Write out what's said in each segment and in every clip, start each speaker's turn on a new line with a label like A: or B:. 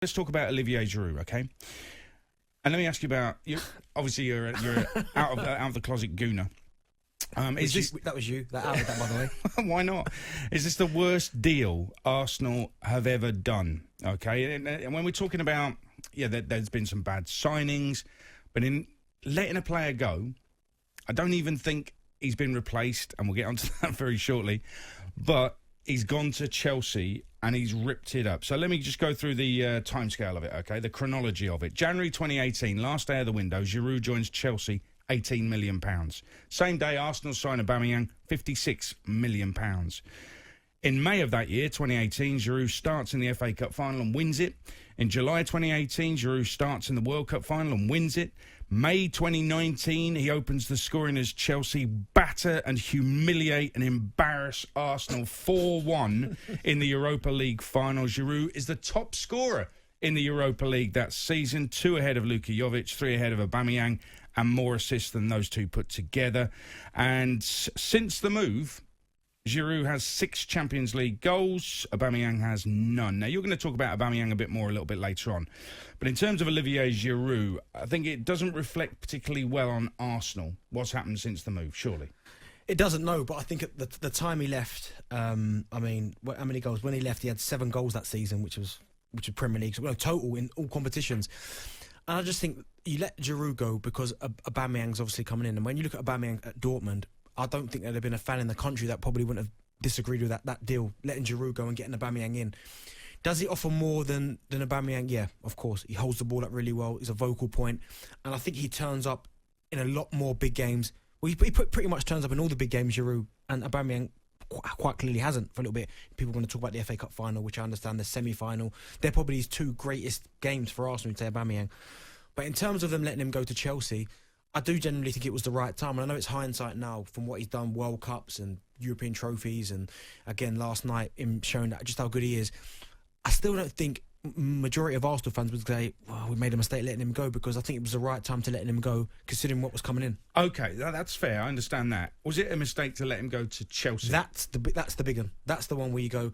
A: Let's talk about Olivier Giroud, okay? And let me ask you about you. Obviously, you're out of the closet gooner.
B: That was you. That outed that, by the way.
A: Why not? Is this the worst deal Arsenal have ever done? Okay, and when we're talking about, there's been some bad signings, but in letting a player go, I don't even think he's been replaced, and we'll get onto that very shortly. But he's gone to Chelsea and he's ripped it up. So let me just go through the timescale of it, okay? The chronology of it. January 2018, last day of the window, Giroud joins Chelsea, £18 million. Same day, Arsenal sign Aubameyang, £56 million. In May of that year, 2018, Giroud starts in the FA Cup final and wins it. In July 2018, Giroud starts in the World Cup final and wins it. May 2019, he opens the scoring as Chelsea batter and humiliate and embarrass Arsenal 4-1 in the Europa League final. Giroud is the top scorer in the Europa League that season, 2 ahead of Luka Jovic, 3 ahead of Aubameyang, and more assists than those two put together. And since the move, Giroud has 6 Champions League goals. Aubameyang has none. Now, you're going to talk about Aubameyang a little bit later on. But in terms of Olivier Giroud, I think it doesn't reflect particularly well on Arsenal, what's happened since the move, surely.
B: It doesn't, no, but I think at the time he left, how many goals? When he left, he had 7 goals that season, which was Premier League, total in all competitions. And I just think you let Giroud go because Aubameyang's obviously coming in. And when you look at Aubameyang at Dortmund, I don't think there'd have been a fan in the country that probably wouldn't have disagreed with that deal, letting Giroud go and getting Aubameyang in. Does he offer more than Aubameyang? Yeah, of course. He holds the ball up really well. He's a vocal point. And I think he turns up in a lot more big games. Well, he pretty much turns up in all the big games, Giroud. And Aubameyang quite clearly hasn't for a little bit. People are going to talk about the FA Cup final, which I understand, the semi-final. They're probably his 2 greatest games for Arsenal, to say Aubameyang. But in terms of them letting him go to Chelsea, I do genuinely think it was the right time. And I know it's hindsight now from what he's done, World Cups and European trophies. And again, last night, him showing that just how good he is. I still don't think majority of Arsenal fans would say, well, we made a mistake letting him go, because I think it was the right time to letting him go, considering what was coming in.
A: OK, that's fair. I understand that. Was it a mistake to let him go to Chelsea?
B: That's the big one. That's the one where you go,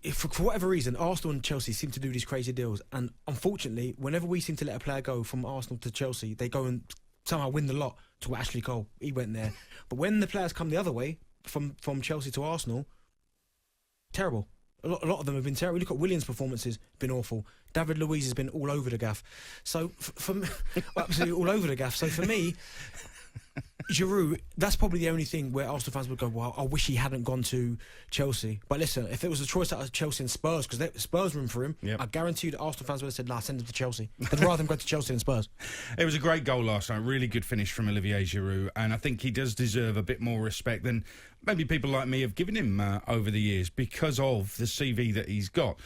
B: if for whatever reason, Arsenal and Chelsea seem to do these crazy deals. And unfortunately, whenever we seem to let a player go from Arsenal to Chelsea, they go and somehow win the lot. To Ashley Cole, he went there. But when the players come the other way, from Chelsea to Arsenal, terrible. A lot of them have been terrible. Look at Williams' performances, been awful. David Luiz has been all over the gaff. So, absolutely all over the gaff. So for me, Giroud, that's probably the only thing where Arsenal fans would go, well, I wish he hadn't gone to Chelsea. But listen, if it was a choice out of Chelsea and Spurs, because Spurs room for him, I guarantee you that Arsenal fans would have said, nah, send him to Chelsea. They'd rather him go to Chelsea than Spurs.
A: It was a great goal last night, really good finish from Olivier Giroud, and I think he does deserve a bit more respect than maybe people like me have given him over the years because of the CV that he's got.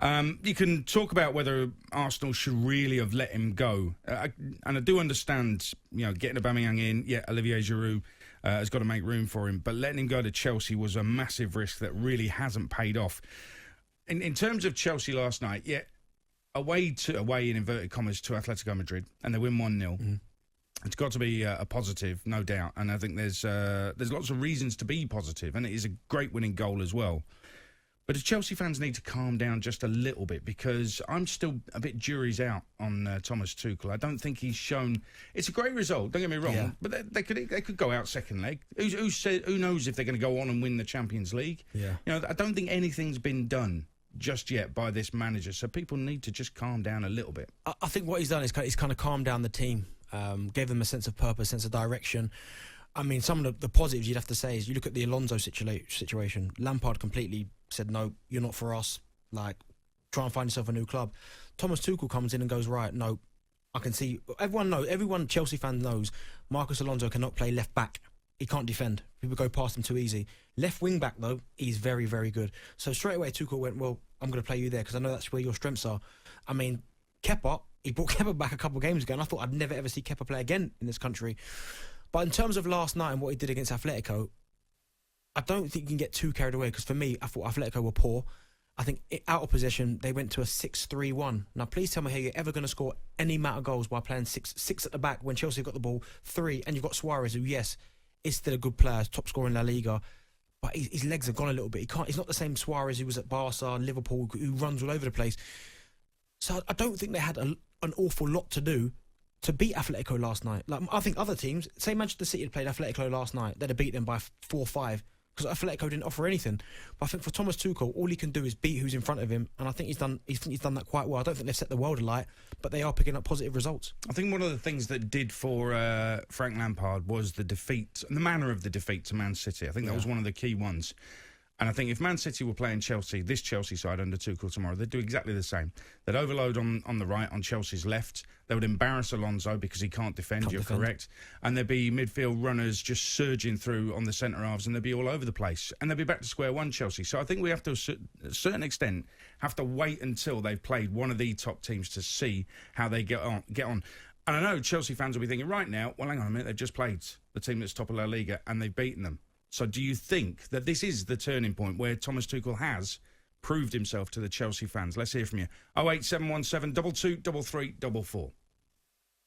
A: You can talk about whether Arsenal should really have let him go. And I do understand, getting Aubameyang in, Olivier Giroud has got to make room for him. But letting him go to Chelsea was a massive risk that really hasn't paid off. In terms of Chelsea last night, away in inverted commas to Atletico Madrid, and they win 1-0. Mm-hmm. It's got to be a positive, no doubt. And I think there's lots of reasons to be positive, and it is a great winning goal as well. But if Chelsea fans need to calm down just a little bit, because I'm still a bit jury's out on Thomas Tuchel. I don't think he's shown. It's a great result. Don't get me wrong, but they could go out second leg. Who knows if they're going to go on and win the Champions League? Yeah, I don't think anything's been done just yet by this manager. So people need to just calm down a little bit.
B: I think what he's done is he's kind of calmed down the team, gave them a sense of purpose, sense of direction. I mean, some of the positives you'd have to say is you look at the Alonso situation. Lampard completely said, no, you're not for us. Like, try and find yourself a new club. Thomas Tuchel comes in and goes, right, no, I can see. Everyone Chelsea fan knows Marcus Alonso cannot play left back. He can't defend. People go past him too easy. Left wing back, though, he's very, very good. So straight away, Tuchel went, well, I'm going to play you there because I know that's where your strengths are. I mean, Kepa, he brought Kepa back a couple of games ago, and I thought I'd never, ever see Kepa play again in this country. But in terms of last night and what he did against Atletico, I don't think you can get too carried away, because for me, I thought Atletico were poor. I think out of possession, they went to a 6-3-1. Now, please tell me how you're ever going to score any amount of goals by playing six at the back when Chelsea got the ball, 3, and you've got Suarez, who, yes, is still a good player, top scorer in La Liga. but his legs have gone a little bit. He's not the same Suarez who was at Barca and Liverpool, who runs all over the place. So I don't think they had an awful lot to do to beat Atletico last night. Like, I think other teams, say Manchester City had played Atletico last night, they'd have beat them by 4-5 because Atletico didn't offer anything. But I think for Thomas Tuchel, all he can do is beat who's in front of him, and I think he's done that quite well. I don't think they've set the world alight, but they are picking up positive results.
A: I think one of the things that did for Frank Lampard was the defeat, the manner of the defeat to Man City. I think that was one of the key ones. And I think if Man City were playing Chelsea, this Chelsea side under Tuchel tomorrow, they'd do exactly the same. They'd overload on the right, on Chelsea's left. They would embarrass Alonso because he can't defend, correct. And there'd be midfield runners just surging through on the centre halves, and they'd be all over the place. And they'd be back to square one, Chelsea. So I think we have to, to a certain extent, have to wait until they've played one of the top teams to see how they get on. And I know Chelsea fans will be thinking, right now, well, hang on a minute, they've just played the team that's top of La Liga, and they've beaten them. So do you think that this is the turning point where Thomas Tuchel has proved himself to the Chelsea fans? Let's hear from you. 08717 22 33 44.